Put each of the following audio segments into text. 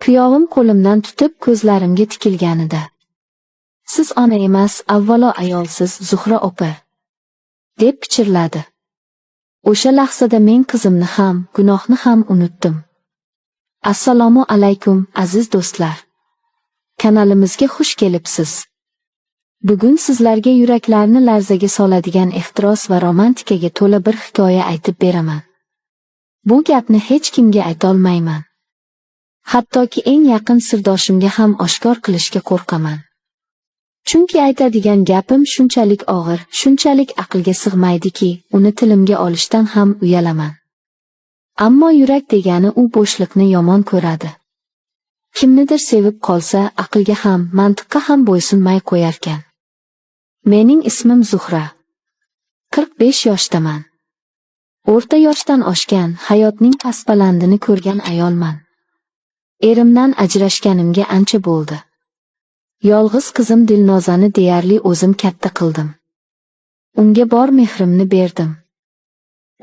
Kuyovim qo'limdan tutib ko'zlarimga tikilganida: "Siz ona emas, avvalo ayolsiz, Zuhra opa", deb pichirladi. O'sha lahzada men qizimni ham, gunohni ham unutdim. Assalomu alaykum, aziz do'stlar. Kanalimizga xush kelibsiz. Bugun sizlarga yuraklarni larzaga soladigan ehtiros va romantikaga to'la bir hikoya aytib beraman. Bu gapni hech kimga aytolmayman. Hattoki eng yaqin sirdoshimga ham oshkor qilishga qo'rqaman. Chunki aytadigan gapim shunchalik og'ir, shunchalik aqlga sig'maydiki, uni tilimga olishdan ham uyalaman. Ammo yurak degani u bo'shliqni yomon ko'radi. Kimnidir sevib qolsa, aqlga ham, mantiqqa ham bo'ysunmay qo'yarkan. Mening ismim Zuhra. 45 yoshdaman. O'rta yoshdan oshgan, hayotning pasbalandini ko'rgan ayolman. Erimdan ajrashganimga ancha bo'ldi. Yolg'iz qizim Dilnozani deyarli o'zim katta qildim. Unga bor mehrimni berdim.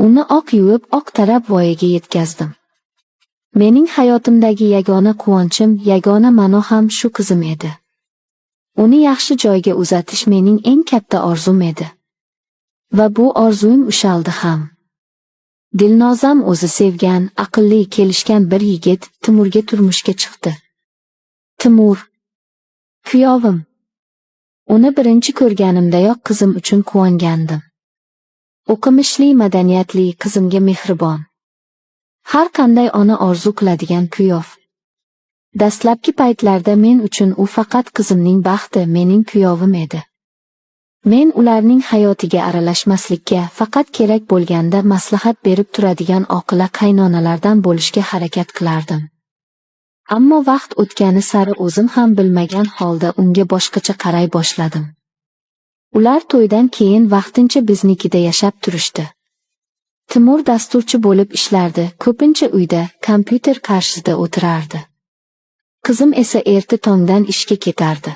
Uni oq yuvib, oq tarab voyaga yetkazdim. Mening hayotimdagi yagona quvonchim, yagona ma'no ham shu qizim edi. Uni yaxshi joyga uzatish mening eng katta orzum edi. Va bu orzuim ushaldi ham. Dilnozam o'zi sevgan, aqlli, kelishgan bir yigit Timurga turmushga chiqdi. Timur kuyovim. Uni birinchi ko'rganimdayoq qizim uchun quvongandim. O'qimishli, madaniyatli, qizimga mehribon. Har qanday ona orzu qiladigan kuyov. Dastlabki paytlarda men uchun u faqat qizimning baxti, mening kuyovim edi. Men ularning hayotiga aralashmaslikka, faqat kerak bo'lganda maslahat berib turadigan oqila qaynonalardan bo'lishga harakat qilardim. Ammo vaqt o'tgani sari o'zim ham bilmagan holda unga boshqacha qaray boshladim. Ular to'ydan keyin vaqtincha biznikida yashab turishdi. Timur dasturchi bo'lib ishlardi, ko'pincha uyda, kompyuter qarshisida o'tirardi. Qizim esa erta tongdan ishga ketardi.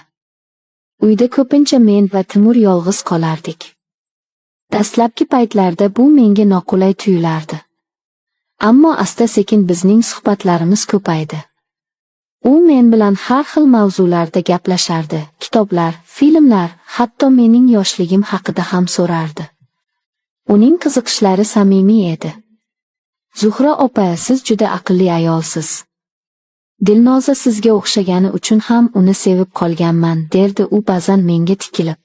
Uyda ko'pincha men va Timur yolg'iz qolardik. Dastlabki paytlarda bu menga noqulay tuyulardi. Ammo asta-sekin bizning suhbatlarimiz ko'paydi. U men bilan har xil mavzularda gaplashardi, kitoblar, filmlar, hatto mening yoshligim haqida ham so'rardi. Uning qiziqishlari samimiy edi. Zuhra opa, siz juda aqlli ayolsiz. Dilnoza sizga o'xshagani uchun ham uni sevib qolganman, derdi u ba'zan menga tikilib.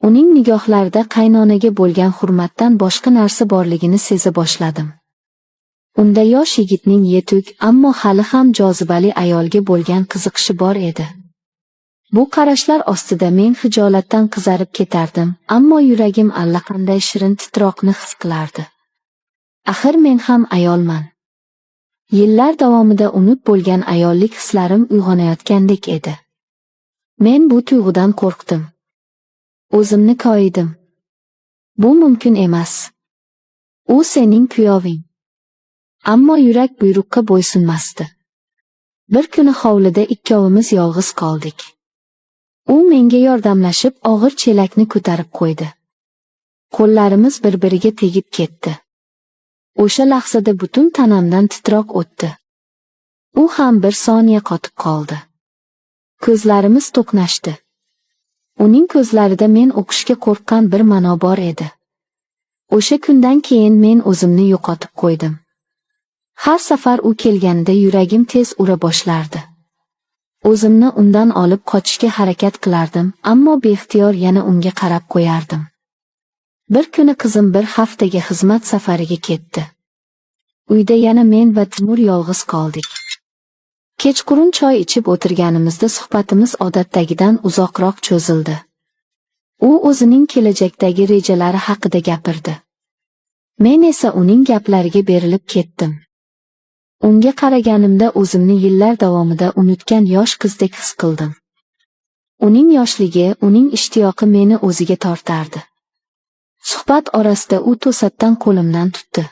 Uning nigohlarida qaynonaga bo'lgan hurmatdan boshqa narsa borligini seza boshladim. Unda yosh yigitning yetuk, ammo hali ham jozibali ayolga bo'lgan qiziqishi bor edi. Bu qarashlar ostida men hijolatdan qizarib ketardim, ammo yuragim allaqanday shirin titroqni his qilardi. Axir men ham ayolman. Yillar davomida unut bo'lgan ayollik hislarim uyg'onayotgandek edi. Men bu tuyg'udan qo'rqdim. O'zimni koyidim. Bu mumkin emas. U sening kuyoving. Ammo yurak buyruqqa bo'ysunmasdi. Bir kuni hovlida ikkovimiz yolg'iz qoldik. U menga yordamlashib og'ir chelakni ko'tarib qo'ydi. Qo'llarimiz bir-biriga tegib ketdi. O'sha lahzada butun tanamdan titroq o'tdi. U ham bir soniya qotib qoldi. Ko'zlarimiz to'qnashdi. Uning ko'zlarida men o'qishga qo'rqqan bir ma'no bor edi. O'sha kundan keyin men o'zimni yo'qotib qo'ydim. Har safar u kelganida yuragim tez ura boshlardi. O'zimni undan olib qochishga harakat qilardim, ammo beixtiyor yana unga qarab qo'yardim. Bir kuni qizim bir haftaga xizmat safariga ketdi. Uyda yana men va Timur yolg'iz qoldik. Kechqurun choy ichib o'tirganimizda suhbatimiz odatdagidan uzoqroq cho'zildi. U o'zining kelajakdagi rejalari haqida gapirdi. Men esa uning gaplariga berilib ketdim. Unga qaraganimda o'zimni yillar davomida unutgan yosh qizdek his qildim. Uning yoshligi, uning ishtiyoqi meni o'ziga tortardi. Suhbat orasida u to'satdan qo'limdan tutdi.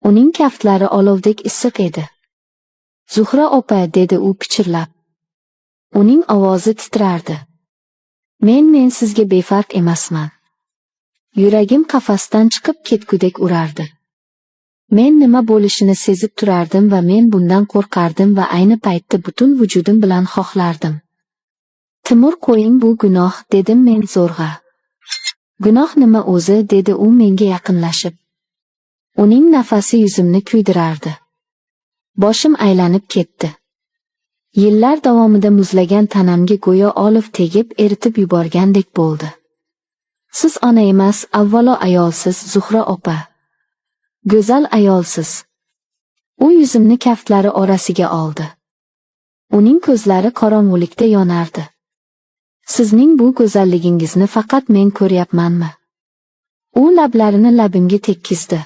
Uning kaftlari olovdek issiq edi. Zuhra opa, dedi u pichirlab. Uning ovozi titrardi. Men sizga befarq emasman. Yuragim qafasdan chiqib ketgudek urardi. Men nima bo'lishini sezib turardim va men bundan qo'rqardim va ayni paytda butun vujudim bilan xohlardim. Timur, qo'ying, bu gunoh, dedim men zo'rg'a. Gunoh nima o'zi, dedi u menga yaqinlashib. Uning nafasi yuzimni kuydirardi. Boshim aylanib ketdi. Yillar davomida muzlagan tanamga go'yo oliv tegib eritib yuborgandek bo'ldi. Siz ona emas, avvalo ayolsiz, Zuhra opa. Go'zal ayolsiz. U yuzimni kaftlari orasiga oldi. Uning ko'zlari qorong'ulikda yonardi. Sizning bu go'zalligingizni faqat men ko'ryapmanmi? U lablarini labimga tekkizdi.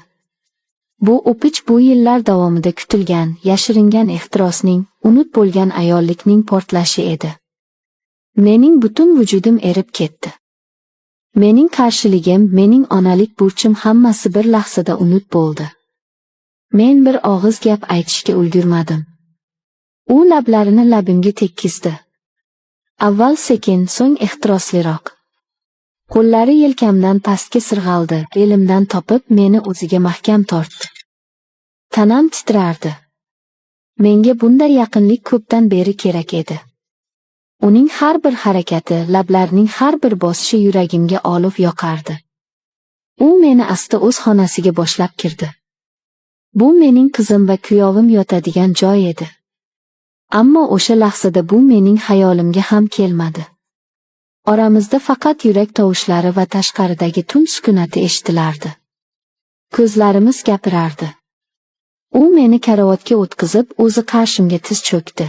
Bu o'pich bu yillar davomida kutilgan, yashiringan ehtirosning, unut bo'lgan ayollikning portlashi edi. Mening butun vujudim erib ketdi. Mening qarshiligim, mening onalik burchim hammasi bir lahzada unut bo'ldi. Men bir og'iz gap aytishga ulgurmadim. U lablarini labimga tekkizdi. Avval sekin, so'ng ehtirosliroq. Qo'llari yelkamdan pastga sirg'aldi, belimdan topib meni o'ziga mahkam tortdi. Tanam titrardi. Menga bunday yaqinlik ko'pdan beri kerak edi. Uning har bir harakati, lablarining har bir bosishi yuragimga olov yoqardi. U meni asta o'z xonasiga boshlab kirdi. Bu mening qizim va kuyovim yotadigan joy edi. Ammo o'sha lahzada bu mening xayolimga ham kelmadi. Oramizda faqat yurak tovushlari va tashqaridagi tun sukunati eshitilardi. Ko'zlarimiz gapirardi. U meni karavotga o'tqizib, o'zi qarshimga tiz cho'kdi.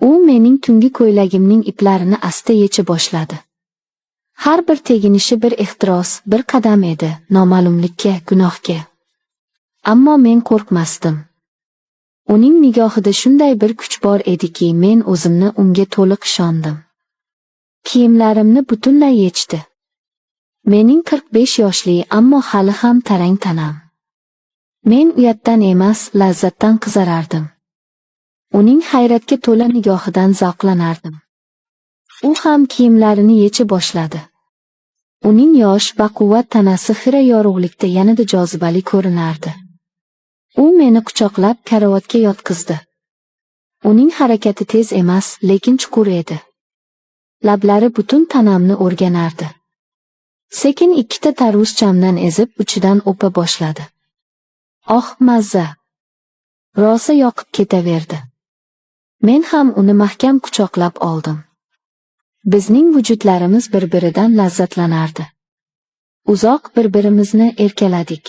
U mening tungi ko'ylagimning iplarini asta yecha boshladi. Har bir teginishi bir ehtiros, bir qadam edi, noma'lumlikka, gunohga. Ammo men qo'rqmasdim. Uning nigohida shunday bir kuch bor ediki, men o'zimni unga to'liq ishondim. Kiyimlarimni butunlay yechdi. Mening 45 yoshli, ammo hali ham tarang tanam. Men uyatdan emas, lazzatdan qizarardim. Uning hayratga to'la nigohidan zavqlanardim. U ham kiyimlarini yecha boshladi. Uning yosh, baquvvat tanasi xira yorug'likda yanada jozibali ko'rinardi. U meni quchoqlab karavotga yotqizdi. Uning harakati tez emas, lekin chuqur edi. Lablari butun tanamni o'rganardi. Sekin ikkita tarvuz chamdan ezib, uchidan o'pa boshladi. Oh, mazza! Rosa yoqib ketaverdi. Men ham uni mahkam quchoqlab oldim. Bizning vujudlarimiz bir-biridan lazzatlanardi. Uzoq bir-birimizni erkaladik.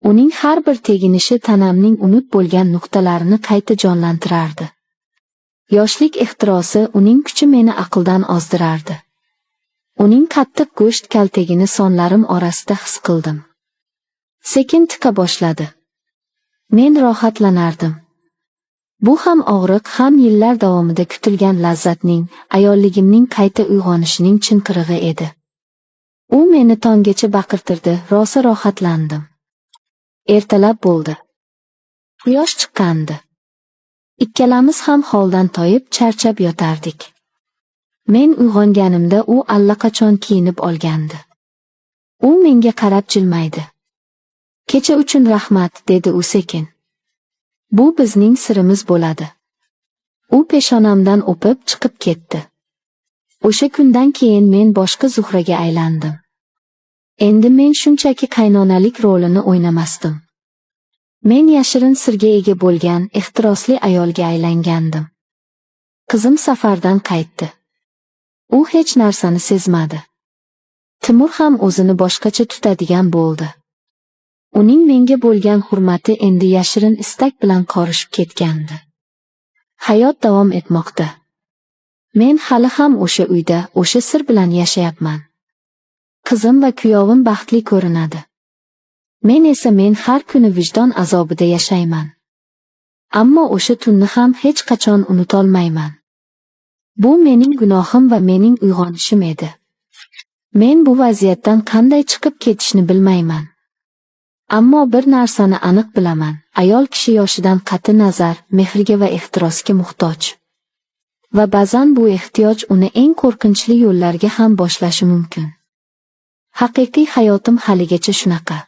Uning har bir teginishi tanamning unut bo'lgan nuqtalarini qayta jonlantirardi. Yoshlik ehtirosi, uning kuchi meni aqldan ozdirardi. Uning qattiq go'sht kaltagini sonlarim orasida his qildim. Sekin tika boshladi. Men rohatlanardim. Bu ham og'riq, ham yillar davomida kutilgan lazzatning, ayolligimning qayta uyg'onishining chinqirig'i edi. U meni tonggacha baqirtirdi, rosa rohatlandim. Ertalab bo'ldi. Quyosh chiqqandi. Ikkalamiz ham holdan toyib charchab yotardik. Men uyg'onganimda u allaqachon kiyinib olgandi. U menga qarab jilmaydi. Kecha uchun rahmat, dedi u sekin. Bu bizning sirimiz bo'ladi. U peshonamdan o'pib chiqib ketdi. O'sha kundan keyin men boshqa Zuhraga aylandim. Endi men shunchaki qaynonalik rolini o'ynamasdim. Men yashirin sirga ega bo'lgan, ehtirosli ayolga aylangandim. Qizim safardan qaytdi. U hech narsani sezmadi. Timur ham o'zini boshqacha tutadigan bo'ldi. Uning menga bo'lgan hurmati endi yashirin istak bilan qorishib ketgandi. Hayot davom etmoqda. Men hali ham o'sha uyda, o'sha sir bilan yashayapman. Qizim va kuyovim baxtli ko'rinadi. Men esa har kuni vijdon azobida yashayman. Ammo o'sha tunni ham hech qachon unutolmayman. Bu mening gunohim va mening uyg'onishim edi. Men bu vaziyatdan qanday chiqib ketishni bilmayman. Ammo bir narsani aniq bilaman, ayol kishi yoshidan qat'i nazar, mehrga va ehtirosga muhtoj. Va ba'zan bu ehtiyoj uni eng qo'rqinchli yo'llarga ham boshlashi mumkin. Haqiqiy hayotim haligacha shunaqa.